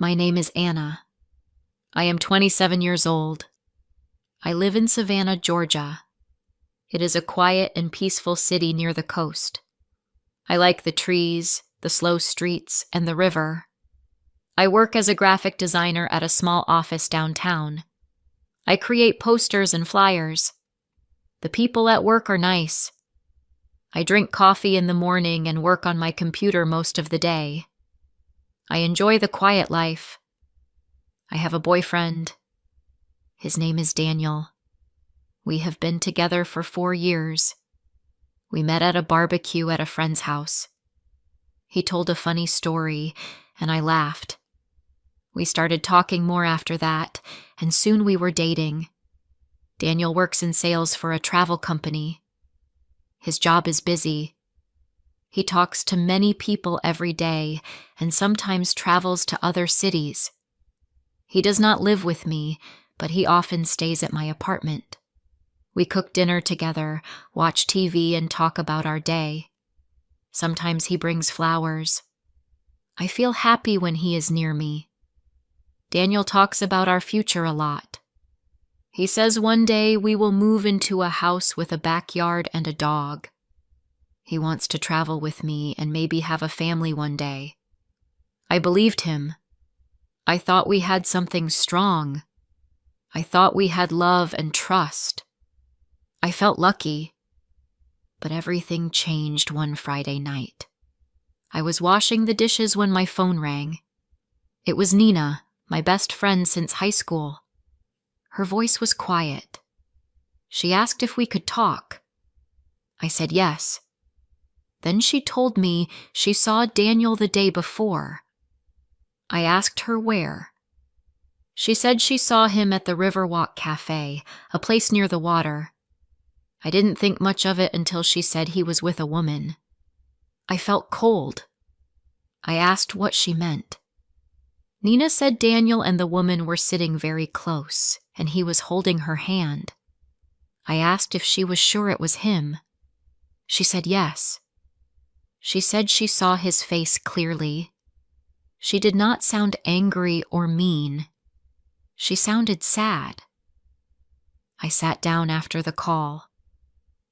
My name is Anna. I am 27 years old. I live in Savannah, Georgia. It is a quiet and peaceful city near the coast. I like the trees, the slow streets, and the river. I work as a graphic designer at a small office downtown. I create posters and flyers. The people at work are nice. I drink coffee in the morning and work on my computer most of the day. I enjoy the quiet life. I have a boyfriend. His name is Daniel. We have been together for 4 years. We met at a barbecue at a friend's house. He told a funny story, and I laughed. We started talking more after that, and soon we were dating. Daniel works in sales for a travel company. His job is busy. He talks to many people every day and sometimes travels to other cities. He does not live with me, but he often stays at my apartment. We cook dinner together, watch TV, and talk about our day. Sometimes he brings flowers. I feel happy when he is near me. Daniel talks about our future a lot. He says one day we will move into a house with a backyard and a dog. He wants to travel with me and maybe have a family one day. I believed him. I thought we had something strong. I thought we had love and trust. I felt lucky. But everything changed one Friday night. I was washing the dishes when my phone rang. It was Nina, my best friend since high school. Her voice was quiet. She asked if we could talk. I said yes. Then she told me she saw Daniel the day before. I asked her where. She said she saw him at the Riverwalk Cafe, a place near the water. I didn't think much of it until she said he was with a woman. I felt cold. I asked what she meant. Nina said Daniel and the woman were sitting very close, and he was holding her hand. I asked if she was sure it was him. She said yes. She said she saw his face clearly. She did not sound angry or mean. She sounded sad. I sat down after the call.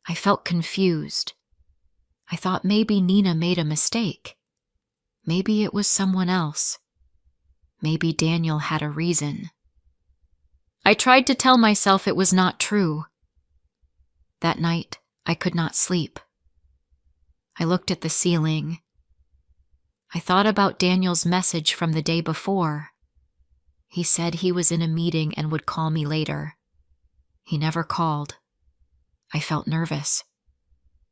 I felt confused. I thought maybe Nina made a mistake. Maybe it was someone else. Maybe Daniel had a reason. I tried to tell myself it was not true. That night, I could not sleep. I looked at the ceiling. I thought about Daniel's message from the day before. He said he was in a meeting and would call me later. He never called. I felt nervous.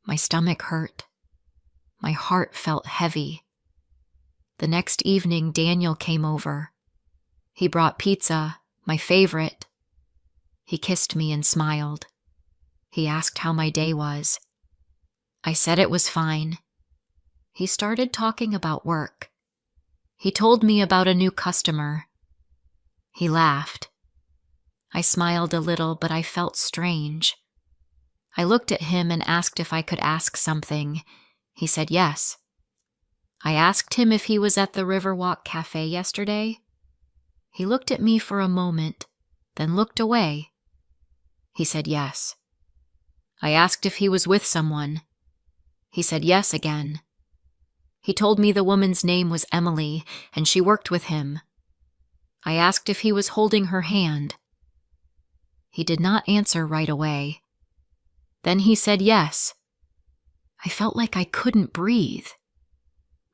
My stomach hurt. My heart felt heavy. The next evening, Daniel came over. He brought pizza, my favorite. He kissed me and smiled. He asked how my day was. I said it was fine. He started talking about work. He told me about a new customer. He laughed. I smiled a little, but I felt strange. I looked at him and asked if I could ask something. He said yes. I asked him if he was at the Riverwalk Cafe yesterday. He looked at me for a moment, then looked away. He said yes. I asked if he was with someone. He said yes again. He told me the woman's name was Emily, and she worked with him. I asked if he was holding her hand. He did not answer right away. Then he said yes. I felt like I couldn't breathe.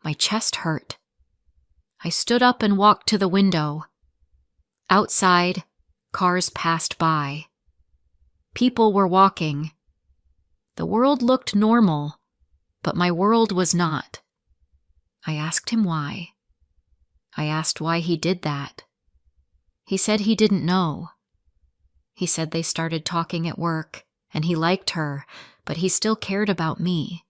My chest hurt. I stood up and walked to the window. Outside, cars passed by. People were walking. The world looked normal, but my world was not. I asked him why. I asked why he did that. He said he didn't know. He said they started talking at work, and he liked her, but he still cared about me.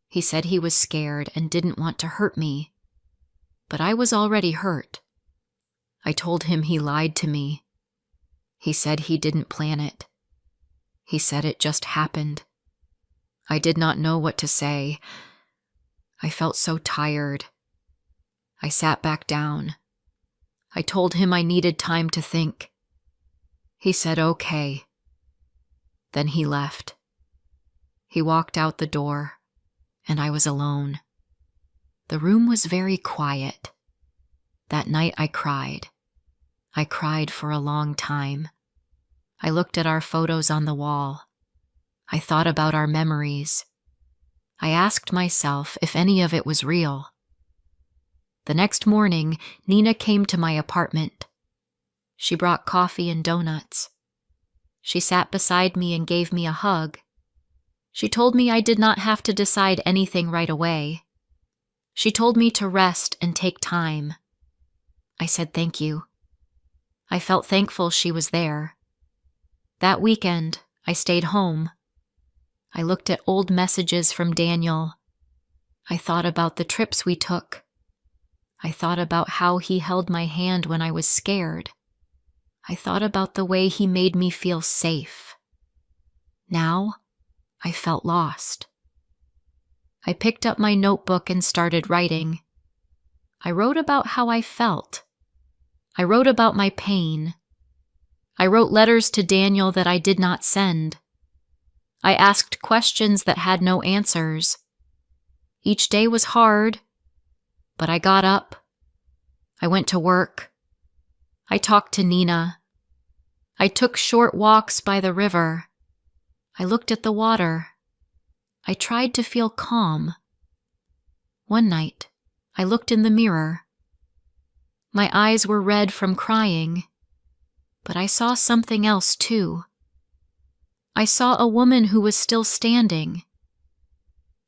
He said he was scared and didn't want to hurt me. But I was already hurt. I told him he lied to me. He said he didn't plan it. He said it just happened. I did not know what to say. I felt so tired. I sat back down. I told him I needed time to think. He said, okay. Then he left. He walked out the door, and I was alone. The room was very quiet. That night I cried. I cried for a long time. I looked at our photos on the wall. I thought about our memories. I asked myself if any of it was real. The next morning, Nina came to my apartment. She brought coffee and donuts. She sat beside me and gave me a hug. She told me I did not have to decide anything right away. She told me to rest and take time. I said thank you. I felt thankful she was there. That weekend, I stayed home. I looked at old messages from Daniel. I thought about the trips we took. I thought about how he held my hand when I was scared. I thought about the way he made me feel safe. Now, I felt lost. I picked up my notebook and started writing. I wrote about how I felt. I wrote about my pain. I wrote letters to Daniel that I did not send. I asked questions that had no answers. Each day was hard, but I got up. I went to work. I talked to Nina. I took short walks by the river. I looked at the water. I tried to feel calm. One night, I looked in the mirror. My eyes were red from crying, but I saw something else too. I saw a woman who was still standing.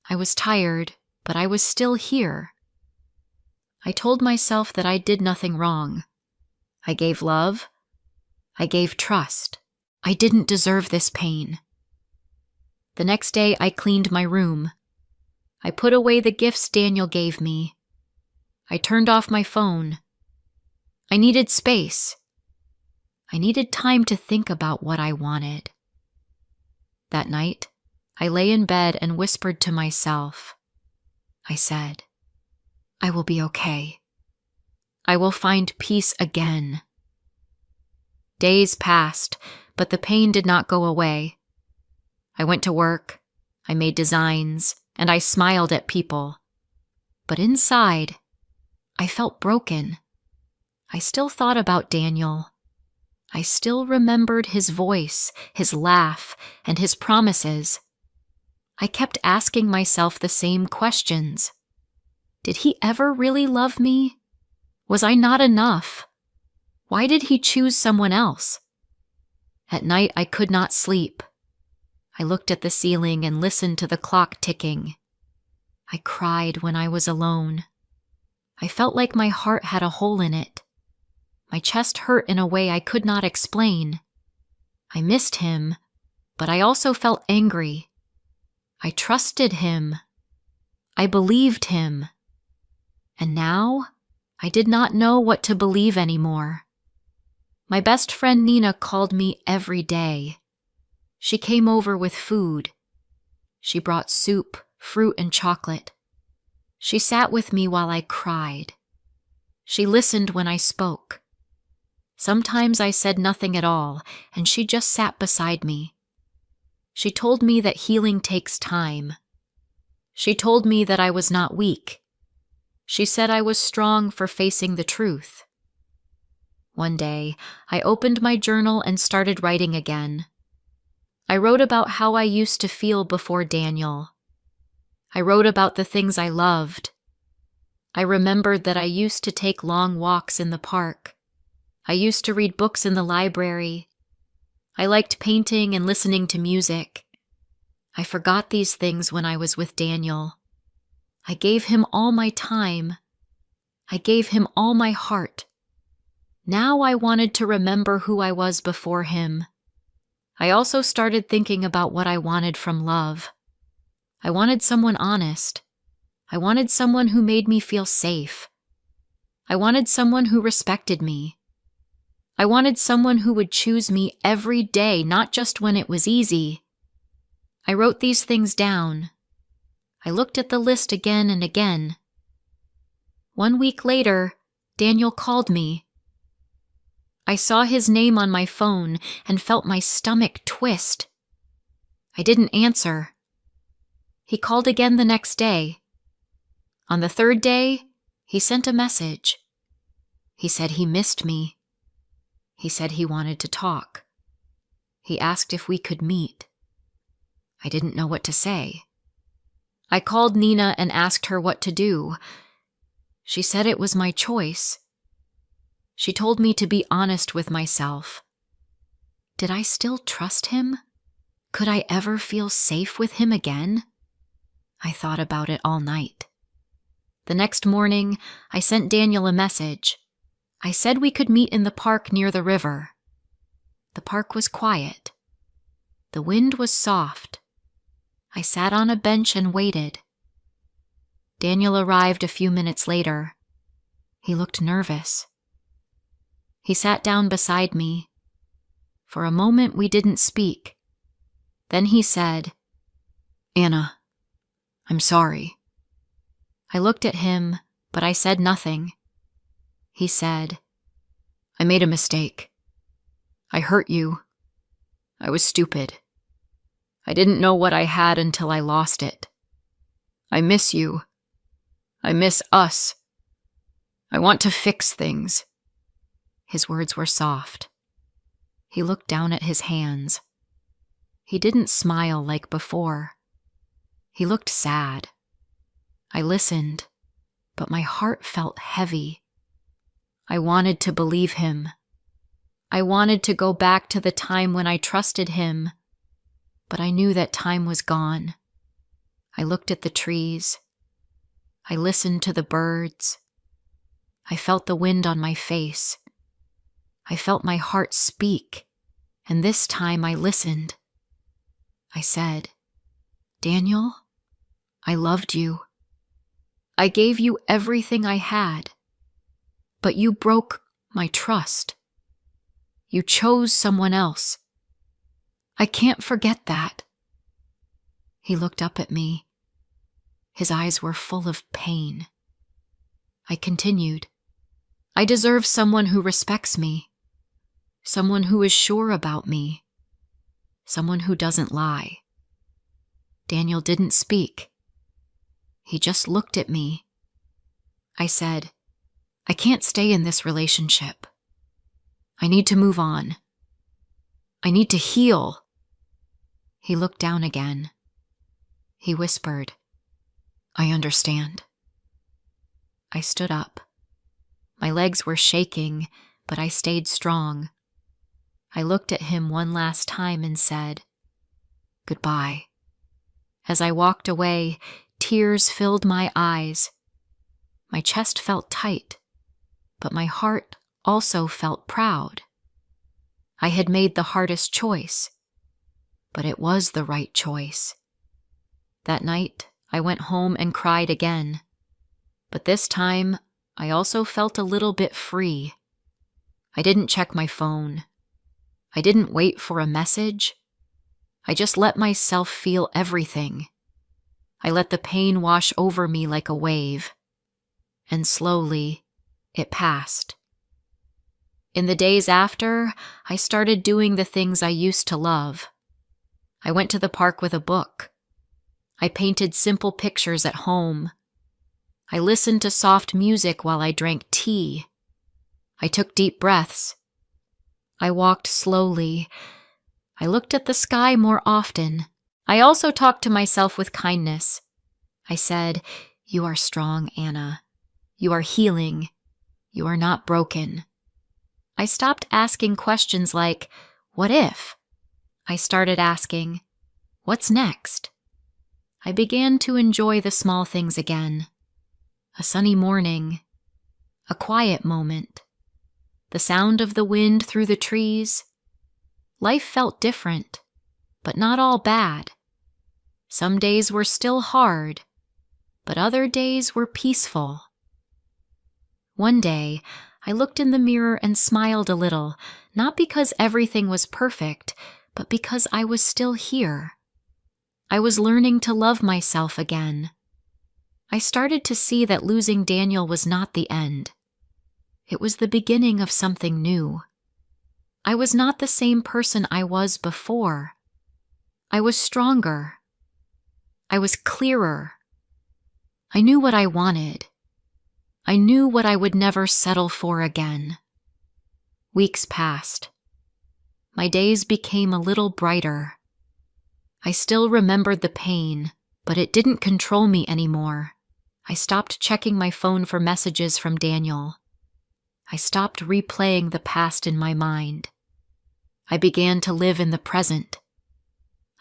I was tired, but I was still here. I told myself that I did nothing wrong. I gave love. I gave trust. I didn't deserve this pain. The next day, I cleaned my room. I put away the gifts Daniel gave me. I turned off my phone. I needed space. I needed time to think about what I wanted. That night, I lay in bed and whispered to myself. I said, I will be okay. I will find peace again. Days passed, but the pain did not go away. I went to work, I made designs, and I smiled at people. But inside, I felt broken. I still thought about Daniel. I still remembered his voice, his laugh, and his promises. I kept asking myself the same questions. Did he ever really love me? Was I not enough? Why did he choose someone else? At night, I could not sleep. I looked at the ceiling and listened to the clock ticking. I cried when I was alone. I felt like my heart had a hole in it. My chest hurt in a way I could not explain. I missed him, but I also felt angry. I trusted him. I believed him. And now, I did not know what to believe anymore. My best friend Nina called me every day. She came over with food. She brought soup, fruit, and chocolate. She sat with me while I cried. She listened when I spoke. Sometimes I said nothing at all, and she just sat beside me. She told me that healing takes time. She told me that I was not weak. She said I was strong for facing the truth. One day, I opened my journal and started writing again. I wrote about how I used to feel before Daniel. I wrote about the things I loved. I remembered that I used to take long walks in the park. I used to read books in the library. I liked painting and listening to music. I forgot these things when I was with Daniel. I gave him all my time. I gave him all my heart. Now I wanted to remember who I was before him. I also started thinking about what I wanted from love. I wanted someone honest. I wanted someone who made me feel safe. I wanted someone who respected me. I wanted someone who would choose me every day, not just when it was easy. I wrote these things down. I looked at the list again and again. 1 week later, Daniel called me. I saw his name on my phone and felt my stomach twist. I didn't answer. He called again the next day. On the third day, he sent a message. He said he missed me. He said he wanted to talk. He asked if we could meet. I didn't know what to say. I called Nina and asked her what to do. She said it was my choice. She told me to be honest with myself. Did I still trust him? Could I ever feel safe with him again? I thought about it all night. The next morning, I sent Daniel a message. I said we could meet in the park near the river. The park was quiet. The wind was soft. I sat on a bench and waited. Daniel arrived a few minutes later. He looked nervous. He sat down beside me. For a moment we didn't speak. Then he said, "Anna, I'm sorry." I looked at him, but I said nothing. He said, "I made a mistake. I hurt you. I was stupid. I didn't know what I had until I lost it. I miss you. I miss us. I want to fix things." His words were soft. He looked down at his hands. He didn't smile like before. He looked sad. I listened, but my heart felt heavy. I wanted to believe him. I wanted to go back to the time when I trusted him, but I knew that time was gone. I looked at the trees. I listened to the birds. I felt the wind on my face. I felt my heart speak, and this time I listened. I said, "Daniel, I loved you. I gave you everything I had, but you broke my trust. You chose someone else. I can't forget that." He looked up at me. His eyes were full of pain. I continued, "I deserve someone who respects me, someone who is sure about me, someone who doesn't lie." Daniel didn't speak. He just looked at me. I said, "I can't stay in this relationship. I need to move on. I need to heal." He looked down again. He whispered, "I understand." I stood up. My legs were shaking, but I stayed strong. I looked at him one last time and said, "Goodbye." As I walked away, tears filled my eyes. My chest felt tight, but my heart also felt proud. I had made the hardest choice, but it was the right choice. That night, I went home and cried again, but this time, I also felt a little bit free. I didn't check my phone. I didn't wait for a message. I just let myself feel everything. I let the pain wash over me like a wave. And slowly, it passed. In the days after, I started doing the things I used to love. I went to the park with a book. I painted simple pictures at home. I listened to soft music while I drank tea. I took deep breaths. I walked slowly. I looked at the sky more often. I also talked to myself with kindness. I said, "You are strong, Anna. You are healing. You are not broken." I stopped asking questions like, "What if?" I started asking, "What's next?" I began to enjoy the small things again. A sunny morning, a quiet moment, the sound of the wind through the trees. Life felt different, but not all bad. Some days were still hard, but other days were peaceful. One day, I looked in the mirror and smiled a little, not because everything was perfect, but because I was still here. I was learning to love myself again. I started to see that losing Daniel was not the end. It was the beginning of something new. I was not the same person I was before. I was stronger. I was clearer. I knew what I wanted. I knew what I would never settle for again. Weeks passed. My days became a little brighter. I still remembered the pain, but it didn't control me anymore. I stopped checking my phone for messages from Daniel. I stopped replaying the past in my mind. I began to live in the present.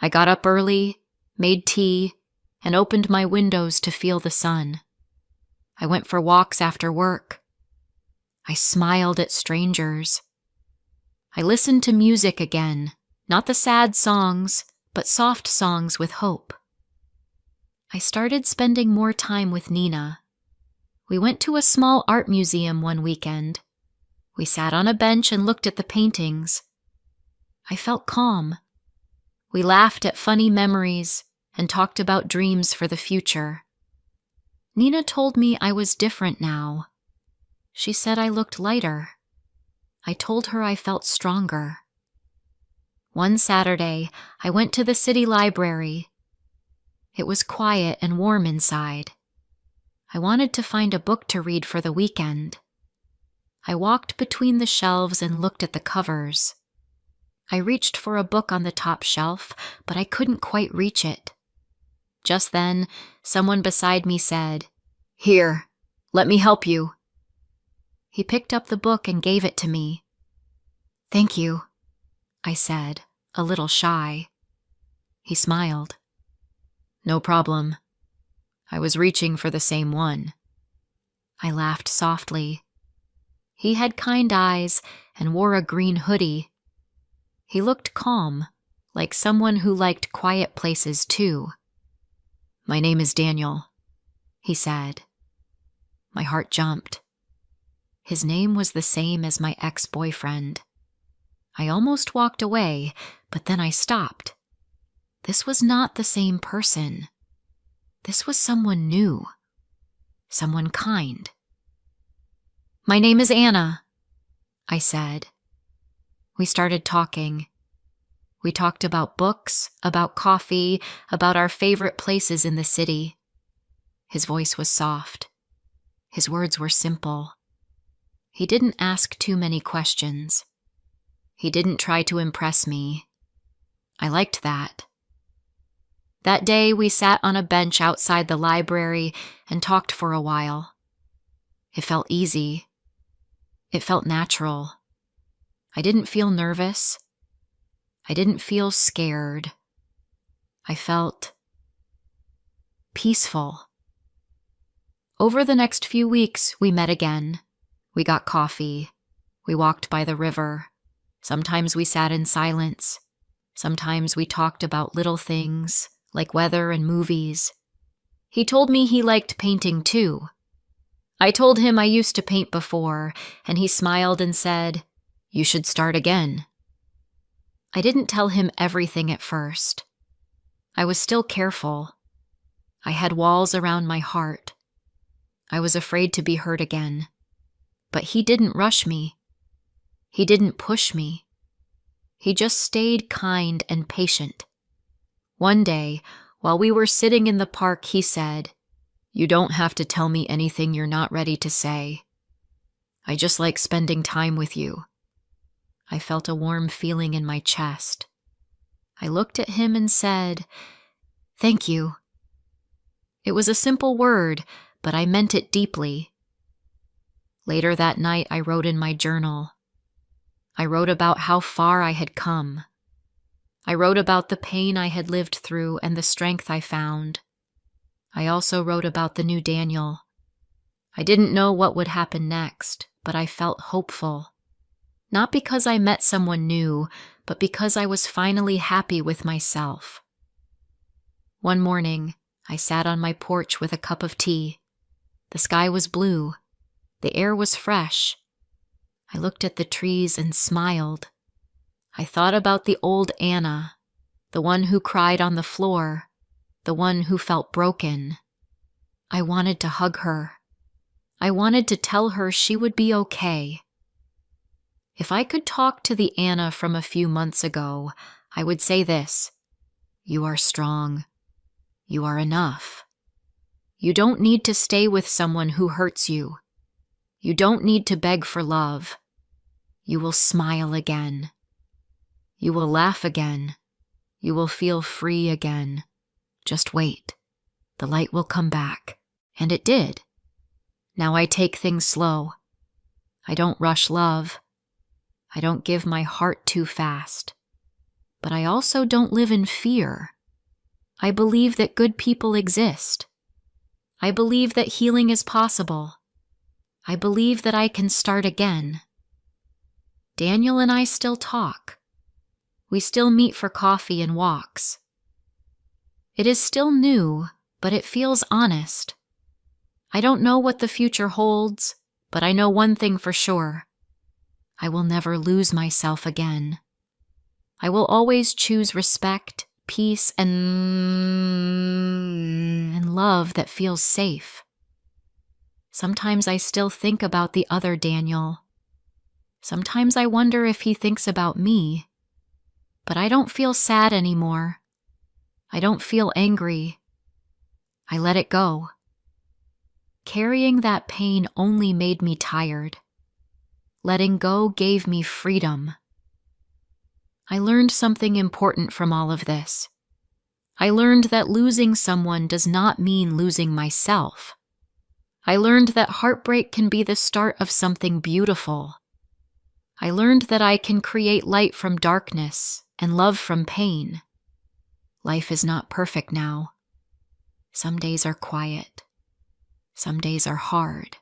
I got up early, made tea, and opened my windows to feel the sun. I went for walks after work. I smiled at strangers. I listened to music again, not the sad songs, but soft songs with hope. I started spending more time with Nina. We went to a small art museum one weekend. We sat on a bench and looked at the paintings. I felt calm. We laughed at funny memories and talked about dreams for the future. Nina told me I was different now. She said I looked lighter. I told her I felt stronger. One Saturday, I went to the city library. It was quiet and warm inside. I wanted to find a book to read for the weekend. I walked between the shelves and looked at the covers. I reached for a book on the top shelf, but I couldn't quite reach it. Just then, someone beside me said, "Here, let me help you." He picked up the book and gave it to me. "Thank you," I said, a little shy. He smiled. "No problem. I was reaching for the same one." I laughed softly. He had kind eyes and wore a green hoodie. He looked calm, like someone who liked quiet places too. "My name is Daniel," he said. My heart jumped. His name was the same as my ex-boyfriend. I almost walked away, but then I stopped. This was not the same person. This was someone new. Someone kind. "My name is Anna," I said. We started talking. We talked about books, about coffee, about our favorite places in the city. His voice was soft. His words were simple. He didn't ask too many questions. He didn't try to impress me. I liked that. That day, we sat on a bench outside the library and talked for a while. It felt easy. It felt natural. I didn't feel nervous. I didn't feel scared. I felt peaceful. Over the next few weeks, we met again. We got coffee. We walked by the river. Sometimes we sat in silence. Sometimes we talked about little things, like weather and movies. He told me he liked painting too. I told him I used to paint before, and he smiled and said, "You should start again." I didn't tell him everything at first. I was still careful. I had walls around my heart. I was afraid to be hurt again. But he didn't rush me. He didn't push me. He just stayed kind and patient. One day, while we were sitting in the park, he said, "You don't have to tell me anything you're not ready to say. I just like spending time with you." I felt a warm feeling in my chest. I looked at him and said, "Thank you." It was a simple word, but I meant it deeply. Later that night, I wrote in my journal. I wrote about how far I had come. I wrote about the pain I had lived through and the strength I found. I also wrote about the new Daniel. I didn't know what would happen next, but I felt hopeful. Not because I met someone new, but because I was finally happy with myself. One morning, I sat on my porch with a cup of tea. The sky was blue. The air was fresh. I looked at the trees and smiled. I thought about the old Anna, the one who cried on the floor, the one who felt broken. I wanted to hug her. I wanted to tell her she would be okay. If I could talk to the Anna from a few months ago, I would say this: you are strong. You are enough. You don't need to stay with someone who hurts you. You don't need to beg for love. You will smile again. You will laugh again. You will feel free again. Just wait. The light will come back. And it did. Now I take things slow. I don't rush love. I don't give my heart too fast. But I also don't live in fear. I believe that good people exist. I believe that healing is possible. I believe that I can start again. Daniel and I still talk. We still meet for coffee and walks. It is still new, but it feels honest. I don't know what the future holds, but I know one thing for sure. I will never lose myself again. I will always choose respect, peace, and love that feels safe. Sometimes I still think about the other Daniel. Sometimes I wonder if he thinks about me. But I don't feel sad anymore. I don't feel angry. I let it go. Carrying that pain only made me tired. Letting go gave me freedom. I learned something important from all of this. I learned that losing someone does not mean losing myself. I learned that heartbreak can be the start of something beautiful. I learned that I can create light from darkness and love from pain. Life is not perfect now. Some days are quiet. Some days are hard.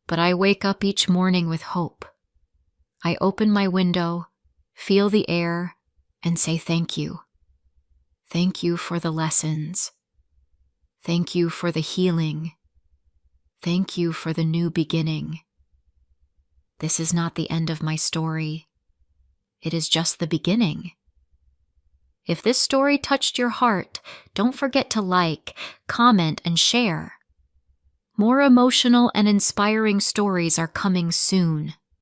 But I wake up each morning with hope. I open my window, feel the air, and say thank you. Thank you for the lessons. Thank you for the healing. Thank you for the new beginning. This is not the end of my story. It is just the beginning. If this story touched your heart, don't forget to like, comment, and share. More emotional and inspiring stories are coming soon.